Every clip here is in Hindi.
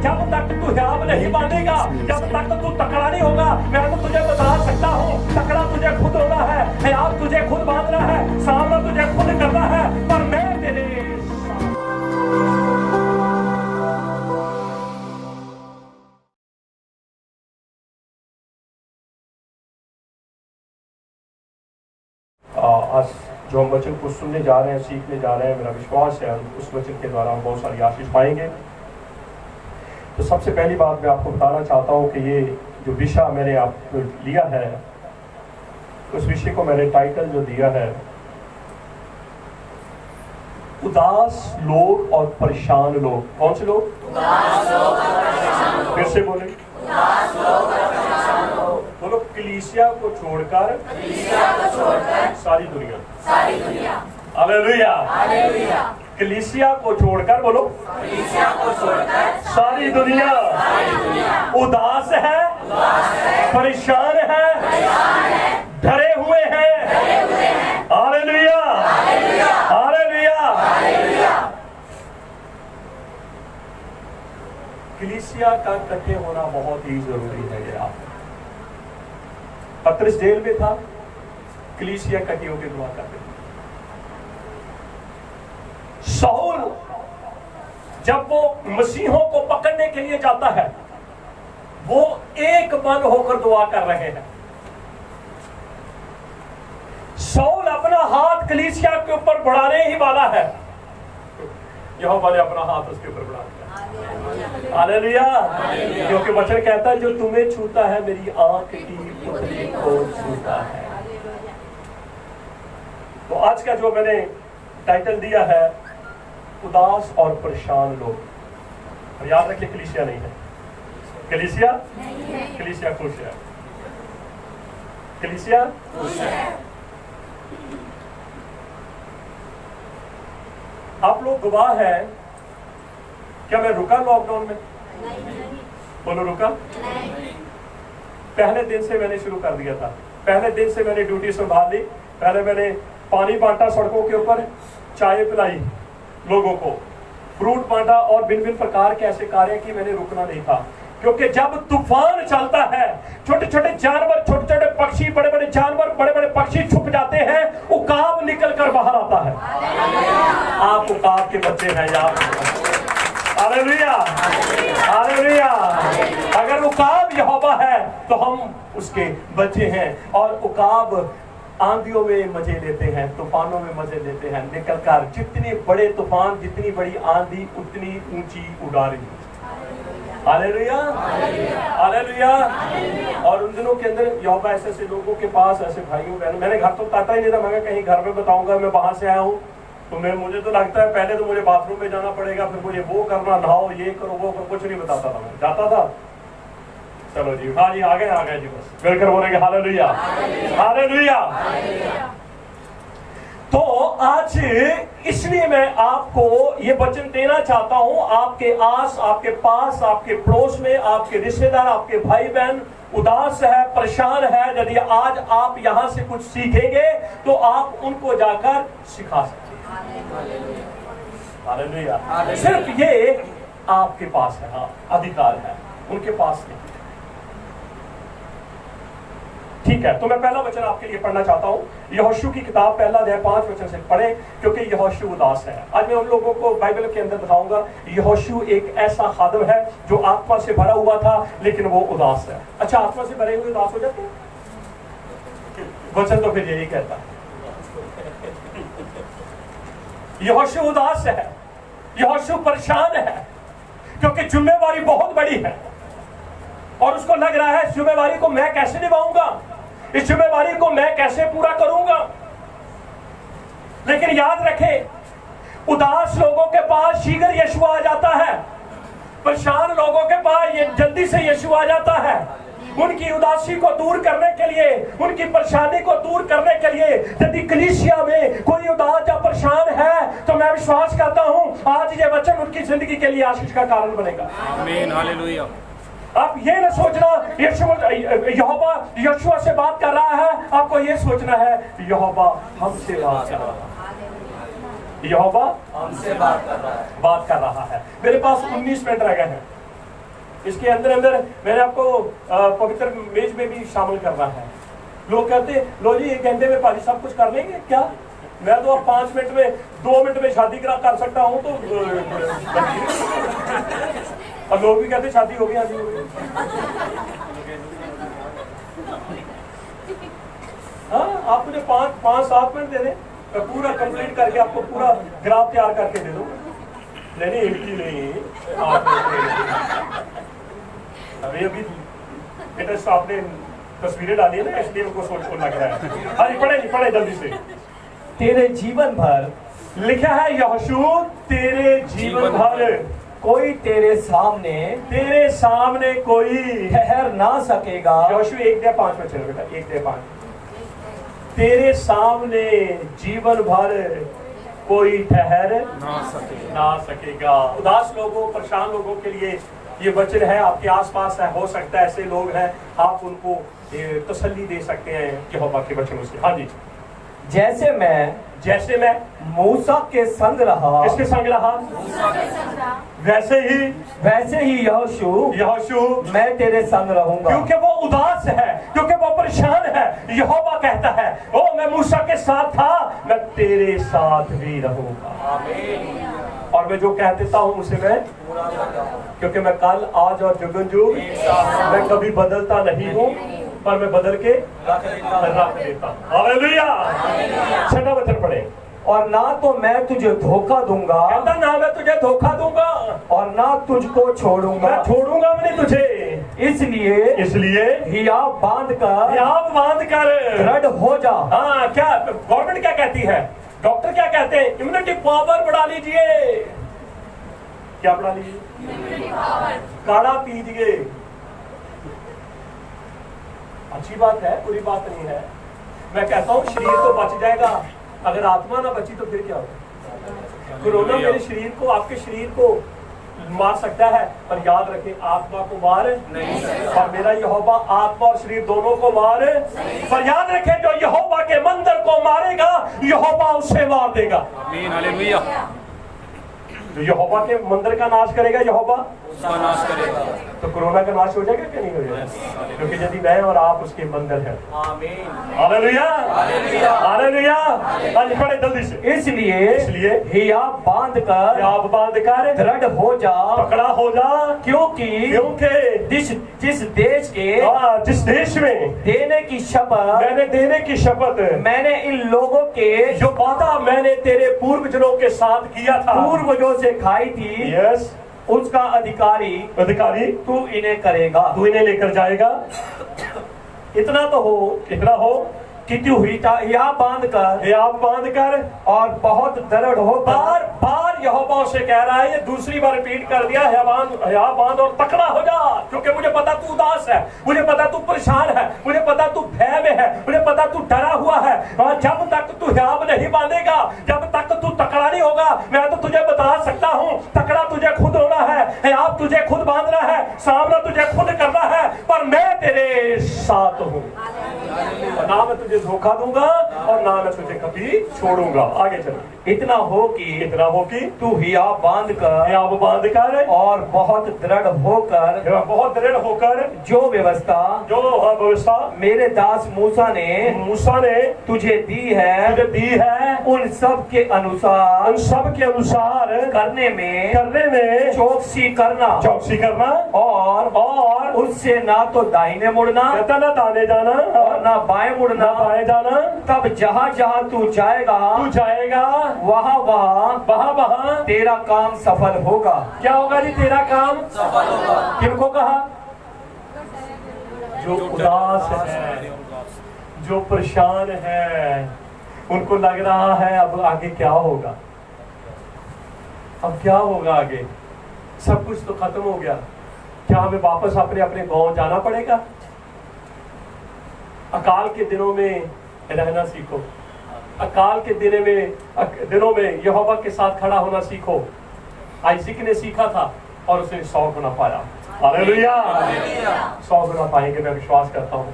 जब तक तू हिजाब नहीं बांधेगा, जब तक तू तकड़ा नहीं होगा। मैं तो तुझे बता सकता हूँ, तकड़ा तुझे खुद होना है, हिजाब तुझे खुद बांधना है, सामना तुझे खुद करना है। पर मैं तेरे आज जो हम वचन को सुनने जा रहे हैं, सीखने जा रहे हैं, मेरा विश्वास है उस वचन के द्वारा हम बहुत सारी आशीष पाएंगे। तो सबसे पहली बात मैं आपको बताना चाहता हूँ कि ये जो विषय मैंने आपको लिया है, उस विषय को मैंने टाइटल जो दिया है, उदास लोग और परेशान लोग। कौन से लोग? उदास लोग और परेशान लोग। फिर से बोले, उदास लोग और परेशान लोग। बोलो, कलीसिया को छोड़कर सारी दुनिया। हालेलुया। हालेलुया। कलीसिया को छोड़कर, बोलो, कलीसिया को छोड़कर सारी दुनिया उदास है, परेशान है, डरे हुए हैं। हालेलुया। हालेलुया। कलीसिया का इकट्ठे होना बहुत ही जरूरी है। ये आप पतरस जेल में था, कलीसिया इकट्ठी होकर दुआ करते थे। शाऊल जब वो मसीहों को पकड़ने के लिए जाता है, वो एक मन होकर दुआ कर रहे हैं। शाऊल अपना हाथ कलीसिया के ऊपर बढ़ाने ही वाला है, यहोवा ने अपना हाथ उसके ऊपर बढ़ा दिया। हालेलुया। क्योंकि वचन कहता है, जो तुम्हें छूता है मेरी आंख की पुतली को छूता है। तो आज का जो मैंने टाइटल दिया है, उदास और परेशान लोग। और याद रखिए, कलीसिया नहीं है, कलीसिया कलीसिया खुश है, कलीसिया खुश है। आप लोग गवाह है। क्या मैं रुका लॉकडाउन में? बोलो, रुका। पहले दिन से मैंने शुरू कर दिया था, पहले दिन से मैंने ड्यूटी संभाल ली। पहले मैंने पानी बांटा सड़कों के ऊपर, चाय पिलाई लोगों को, फ्रूट बांटा और भिन्न भिन्न प्रकार के ऐसे कार्य की। मैंने रुकना नहीं था, क्योंकि जब तूफान चलता है, छोटे छोटे जानवर, छोटे छोटे पक्षी, बड़े बड़े जानवर, बड़े बड़े पक्षी छुप जाते हैं, उकाब निकल कर बाहर आता है। आप उकाब के बच्चे हैं यार। हालेलुया। हालेलुया। अगर उकाब यहोवा है तो हम उसके बच्चे हैं। और उकाब आंधियों में मजे लेते हैं, तूफानों में मजे लेते हैं, निकलकर जितने बड़े तूफान, जितनी बड़ी आंधी, उतनी ऊंची उड़ारी। हालेलुया। हालेलुया। और उन दिनों के अंदर यहोवा ऐसे ऐसे लोगों के पास, ऐसे भाइयों बहनों, मैंने घर तो बताता ही नहीं था, मैं कहीं घर में बताऊंगा मैं बाहर से आया हूँ, तो मुझे तो लगता है पहले तो मुझे बाथरूम में जाना पड़ेगा, फिर मुझे वो करना, नहाओ, ये करो, वो करो, कुछ नहीं बताता था मैं, जाता था। चलो जी, हाँ जी, आ गए जी, बस मिलकर बोलेंगे हालेलुया। हालेलुया। तो आज इसलिए मैं आपको ये वचन देना चाहता हूं, आपके आस, आपके पास, आपके पड़ोस में, आपके रिश्तेदार, आपके भाई बहन उदास है, परेशान है। यदि आज आप यहां से कुछ सीखेंगे तो आप उनको जाकर सिखा सकते हैं। हालेलुया। सिर्फ ये आपके पास है, हाँ, अधिकार है, उनके पास नहीं। ठीक है, तो मैं पहला वचन आपके लिए पढ़ना चाहता हूं। यहोशू की किताब पहला अध्याय 5 वचन से पढ़े, क्योंकि यहोशू उदास है। आज मैं उन लोगों को बाइबल के अंदर बताऊंगा, यहोशू एक ऐसा खादम है जो आत्मा से भरा हुआ था, लेकिन वो उदास है। अच्छा, आत्मा से भरे हुए उदास हो जाते हैं? वचन तो फिर यही कहता है। यहोशू उदास है, यहोशू परेशान है, क्योंकि जिम्मेवारी बहुत बड़ी है और उसको लग रहा है इस जिम्मेवारी को मैं कैसे निभाऊंगा, इस जिम्मेवारी को मैं कैसे पूरा करूंगा। लेकिन याद रखें, उदास लोगों के पास शीघ्र यीशु आ जाता है, परेशान लोगों के पास ये जल्दी से यीशु आ जाता है। उनकी उदासी को दूर करने के लिए, उनकी परेशानी को दूर करने के लिए, यदि कलीसिया में कोई उदास या परेशान है तो मैं विश्वास करता हूं आज ये वचन उनकी जिंदगी के लिए आशीष का कारण बनेगा। आमीन। हालेलुया। आप ये न सोचना यहोवा यहोशू से बात कर रहा है, आपको ये सोचना है यहोवा हमसे बात कर रहा है, यहोवा हमसे बात कर रहा है। मेरे पास 19 मिनट रह गए हैं, इसके अंदर अंदर मैंने आपको पवित्र मेज में भी शामिल करना है। लोग कहते लो जी 1 घंटे में पाजी सब कुछ कर लेंगे क्या? मैं तो अब 5 मिनट में 2 मिनट में शादी कर सकता हूँ। तो अब लोग भी कहते शादी हो गई, शादी हो गई। हाँ, आप मुझे 5-7 मिनट दे दें, मैं पूरा कंप्लीट करके आपको पूरा ग्राफ तैयार करके दे दूँ। नहीं इनकी नहीं, अभी लेटेस्ट आपने तस्वीरें डाली है ना, इसलिए उनको सोच लग रहा है। हाँ जी, पढ़े जल्दी से। तेरे जीवन भर लिखा है यहोशू तेरे जीवन भर कोई तेरे सामने कोई ठहर ना सकेगा। यहोशू 1:5 में चलो बेटा, 1:5। तेरे सामने जीवन भर कोई ठहर ना सकेगा। उदास लोगों, परेशान लोगों के लिए ये वचन है। आपके आसपास है, हो सकता है ऐसे लोग हैं, आप उनको तसल्ली दे सकते हैं यहोवा के वचनों से। हाँ जी, जैसे मैं मूसा के संग रहा, किसके संग रहा? वैसे ही यहोशू मैं तेरे संग रहूंगा। क्योंकि वो उदास है, क्योंकि वो परेशान है। यहोवा कहता है ओ मैं मूसा के साथ था, मैं तेरे साथ भी रहूंगा। और मैं जो कह देता हूँ उसे मैं, क्योंकि मैं कल आज और जुगन मैं कभी बदलता नहीं हूँ, पर मैं बदल के रख देता हूँ। हालेलुया। 6वां वचन पढ़े। और ना तो मैं तुझे धोखा दूंगा, कहता ना मैं तुझे धोखा दूंगा, और ना तुझको छोड़ूंगा। मैं छोड़ूंगा भी नहीं तुझे। इसलिए हियाव बांध कर दृढ़ हो जा। हाँ, क्या गवर्नमेंट क्या कहती है, डॉक्टर क्या कहते हैं? इम्यूनिटी पावर बढ़ा लीजिए। क्या बढ़ा लीजिए? काढ़ा पीजिए। अच्छी बात है, बुरी बात नहीं है। मैं कहता हूँ शरीर तो बच जाएगा, अगर आत्मा ना बची तो फिर क्या होगा? कोरोना मेरे शरीर को, आपके शरीर को मार सकता है, पर याद रखें आत्मा को मार नहीं सकता। और मेरा यहोवा आत्मा और शरीर दोनों को मार, पर याद रखें जो यहोवा के मंदिर को मारेगा यहोवा उसे मार देगा। आमीन, हालेलुया। जो यहोवा के मंदिर का नाश करेगा यहोवा उसका नाश करेगा। तो कोरोना का नाश हो जाएगा कि नहीं हो जाएगा? क्योंकि यदि मैं और आप उसके मंदिर हैं। Hallelujah, hallelujah. आज पढ़े जल्दी से। इसलिए हियाव बांध कर दृढ़ हो जा, पकड़ा हो जा। क्योंकि जिस देश में मैंने देने की शपथ मैंने इन लोगों के जो वादा मैंने तेरे पूर्वजों के साथ किया था, पूर्वजों से खाई थी, यस, उसका अधिकारी तू इन्हें करेगा, तू इन्हें लेकर जाएगा। इतना हो कि तू हियाव बांध कर और बहुत दृढ़ हो। बार यहोवा से कह रहा है, ये दूसरी बार रिपीट कर दिया, हियाव बांध और तकड़ा हो जा। क्योंकि मुझे पता तू उदास है, मुझे पता तू परेशान है, मुझे पता तू भय में है, मुझे पता तू डरा हुआ है। और जब तक तू हियाव नहीं बांधेगा, जब तक तू तकड़ा नहीं होगा, मैं तो तुझे बता सकता हूँ तकड़ा तुझे खुद होना है, हियाव तुझे खुद बांधना है, सामना तुझे खुद करना है। पर मैं तेरे साथ हूँ, ना मैं तुझे धोखा दूंगा और ना मैं तुझे कभी छोड़ूंगा। आगे चलो। इतना हो कि तू हियाव बांध कर और बहुत दृढ़ होकर जो व्यवस्था मेरे दास मूसा ने तुझे दी है उन सब के अनुसार करने में चौकसी करना और उससे ना तो दाहिने मुड़ना, ना दाने जाना और ना बाएं मुड़ना, तब जहाँ तू जाएगा वहाँ तेरा काम सफल होगा। क्या होगा जी? तेरा काम सफल होगा। किनको कहा? जो उदास है, जो परेशान है, उनको लग रहा है अब आगे क्या होगा, अब क्या होगा आगे, सब कुछ तो खत्म हो गया, क्या हमें वापस अपने गांव जाना पड़ेगा? अकाल के दिनों में रहना सीखो, अकाल के दिनों में यहोवा के साथ खड़ा होना सीखो। आइज़िक ने सीखा था और उसने 100 गुना पाया। हालेलुया। 100 गुना पाएंगे, मैं विश्वास करता हूँ।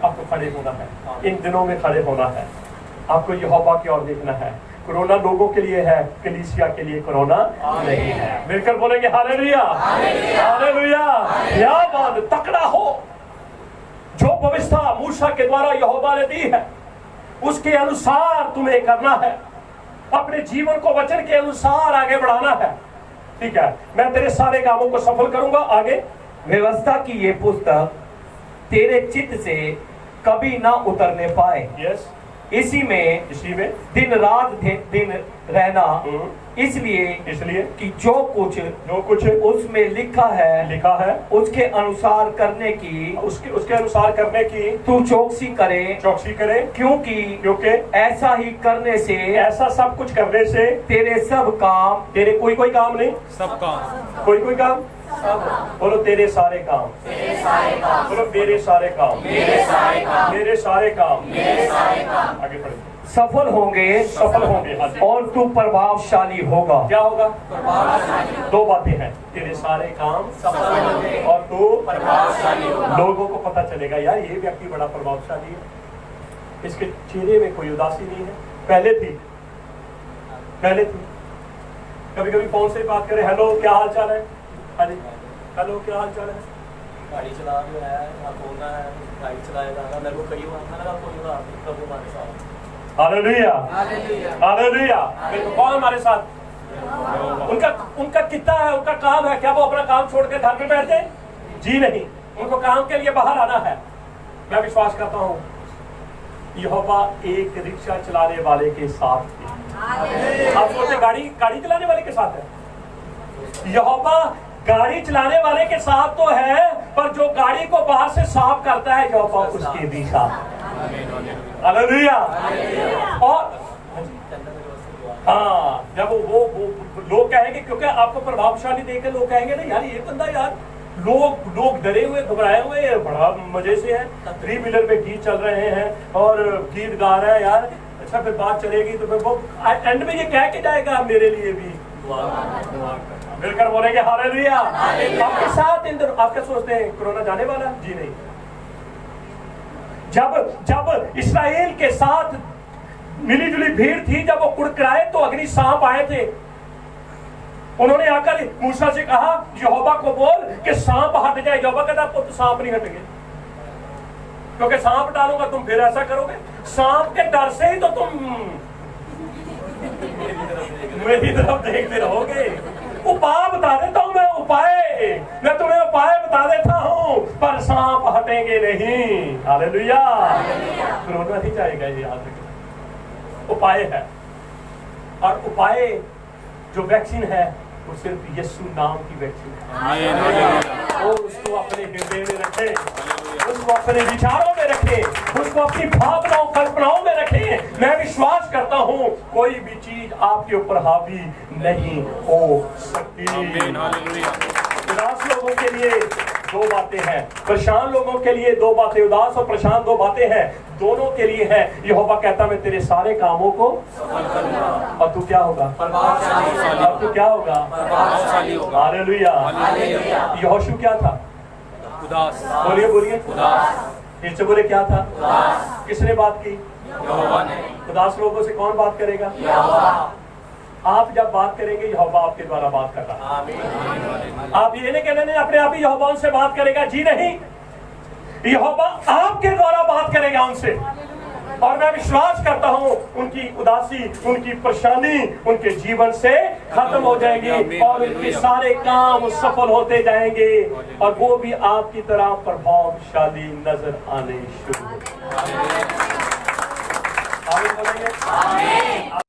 आपको खड़े होना है, इन दिनों में खड़े होना है, आपको यहोवा की ओर देखना है। कोरोना लोगों के लिए है, कलीसिया के लिए कोरोना नहीं है। मिलकर बोलेंगे हालेलुया, हालेलुया। दयावान तकड़ा हो। जो व्यवस्था मूसा के द्वारा यहोवा ने दी है उसके अनुसार तुम्हें करना है, अपने जीवन को वचन के अनुसार आगे बढ़ाना है। ठीक है, मैं तेरे सारे कामों को सफल करूंगा। आगे, व्यवस्था की ये पुस्तक तेरे चित्त से कभी ना उतरने पाए, यस, इसी में दिन रात दिन रहना, इसलिए कि जो कुछ उसमें लिखा है उसके अनुसार करने की तू चौकसी करे, क्योंकि ऐसा ही करने से, ऐसा सब कुछ करने से तेरे सब काम, तेरे कोई काम नहीं, सब काम, कोई काम, बोलो तेरे सारे काम, बोलो मेरे सारे काम, मेरे सारे काम, आगे बढ़े, सफल होंगे हाँ जी। और तू प्रभावशाली होगा। क्या होगा? दो बातें हैं, तेरे सारे काम सफल होंगे और तू प्रभावशाली होगा। लोगों को पता चलेगा यार ये व्यक्ति बड़ा प्रभावशाली है, इसके चेहरे में कोई उदासी नहीं है। पहले थी कभी कभी फोन से बात करें, हेलो क्या हाल चाल है, हाँ जी, हेलो क्या हाल चाल है, गाड़ी चला जो है बोलना है, गाड़ी चलाएगा। मेरे को कई बार था ना कोई प्रभु हमारे साथ, हालेलुया हालेलुया। कौन हमारे साथ? उनका कितना है, उनका काम है, क्या वो अपना काम छोड़ के घर पे बैठ जाए? जी नहीं, उनको काम के लिए बाहर आना है। मैं विश्वास करता हूँ यहोवा एक रिक्शा चलाने वाले के साथ है। आप सोचते गाड़ी चलाने वाले के साथ है? यहोवा गाड़ी चलाने वाले के साथ तो है, पर जो गाड़ी को बाहर से साफ करता है यहोवा उसके भी साथ। हालेलुया। और हाँ, जब वो लोग कहेंगे, क्योंकि आपको प्रभावशाली देकर लोग कहेंगे ना यार ये बंदा, यार लोग डरे हुए घबराए हुए बड़ा मजे से है, 3 व्हीलर में गीत चल रहे हैं और गीत गा रहे हैं यार। अच्छा, फिर बात चलेगी तो फिर वो एंड में ये कह के जाएगा मेरे लिए भी मिलकर बोलेंगे हालेलुया। आपके साथ आप क्या सोचते हैं कोरोना जाने वाला? जी नहीं। जब इस्राएल के साथ मिली जुली भीड़ थी, जब वो कुड़कुड़ाए तो अग्नि सांप आए थे। उन्होंने आकर मूसा से कहा यहोवा को बोल कि सांप हट जाए। यहोवा कहता तो सांप नहीं हटेंगे, क्योंकि सांप डालूंगा तुम फिर ऐसा करोगे। सांप के डर से ही तो तुम मेरी तरफ देखते रहोगे। उपाय बता देता हूं मैं तुम्हें उपाय बता देता हूं, पर सांप हटेंगे नहीं। हालेलुया। कोरोना नहीं जाएगा, ये याद रखना। उपाय है, और उपाय जो वैक्सीन है वो सिर्फ यीशु नाम की वैक्सीन है। और उसको अपने हृदय में रखें, उसको अपने विचारों में रखें, उसको अपनी भावनाओं कल्पनाओं में रखें। मैं विश्वास करता हूं कोई भी चीज आपके ऊपर हावी नहीं हो सकती। उदास लोगों के लिए 2 बातें हैं, परेशान लोगों के लिए 2 बातें, उदास और परेशान 2 बातें हैं, दोनों के लिए है। यहोवा कहता मैं तेरे सारे कामों को और तू क्या होगा? और तू क्या होगा? हालेलुया। यहोशू क्या था? उदास। बोलिए इससे बोले क्या था? किसने बात की? यहोवा ने। उदास लोगों से कौन बात करेगा? आप जब बात करेंगे यहोवा आपके द्वारा बात कर रहा है। आप ये नहीं कहने अपने आप ही यहोवा उनसे बात करेगा, जी नहीं, यहोवा आपके द्वारा बात करेगा उनसे। और मैं विश्वास करता हूं उनकी उदासी, उनकी परेशानी उनके जीवन से खत्म हो जाएगी और उनके सारे काम सफल होते जाएंगे और वो भी आपकी तरह प्रभावशाली नजर आने शुरू। आमीन बोलेंगे।